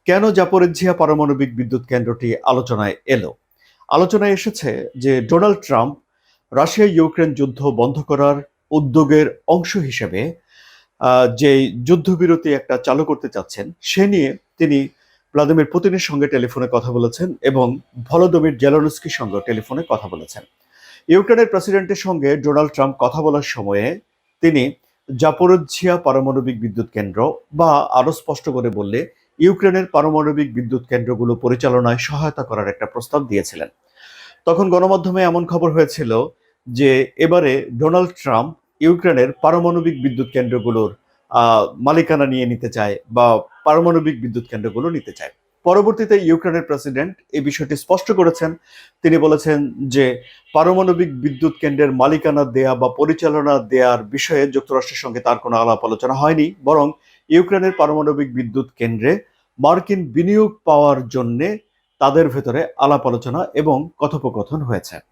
কেন জাপোরিজ্জিয়া পারমাণবিক বিদ্যুৎ কেন্দ্রটি আলোচনায় এলো? আলোচনায় এসেছে যে ডোনাল্ড ট্রাম্প রাশিয়া ইউক্রেন যুদ্ধ বন্ধ করার উদ্যোগের অংশ হিসেবে যে যুদ্ধবিরতি একটা চালু করতে চাচ্ছেন সে নিয়ে তিনি ভ্লাদিমির পুতিনের সঙ্গে টেলিফোনে কথা বলেছেন এবং ভলোদিমির জেলেনস্কির সঙ্গে টেলিফোনে কথা বলেছেন। ইউক্রেনের প্রেসিডেন্টের সঙ্গে ডোনাল্ড ট্রাম্প কথা বলার সময়ে তিনি জাপোরিজ্জিয়া পারমাণবিক বিদ্যুৎ কেন্দ্র বা আরো স্পষ্ট করে বললে ইউক্রেনের পারমাণবিক বিদ্যুৎ কেন্দ্রগুলো পরিচালনায় সহায়তা করার একটা প্রস্তাব দিয়েছিলেন। তখন গণমাধ্যমে এমন খবর হয়েছিল যে এবারে ডোনাল্ড ট্রাম্প ইউক্রেনের পারমাণবিক বিদ্যুৎ কেন্দ্রগুলোর মালিকানা নিয়ে নিতে চায় বা পারমাণবিক বিদ্যুৎ কেন্দ্রগুলো নিতে চায়। পরবর্তীতে ইউক্রেনের প্রেসিডেন্ট এই বিষয়টি স্পষ্ট করেছেন। তিনি বলেছেন যে পারমাণবিক বিদ্যুৎ কেন্দ্রের মালিকানা দেয়া বা পরিচালনা দেওয়ার বিষয়ে যুক্তরাষ্ট্রের সঙ্গে তার কোনো আলাপ আলোচনা হয়নি, বরং ইউক্রেনের পারমাণবিক বিদ্যুৎ কেন্দ্রে মার্কিন বিনিয়োগ পাওয়ার জন্যে তাদের ভেতরে আলাপ আলোচনা এবং কথোপকথন হয়েছে।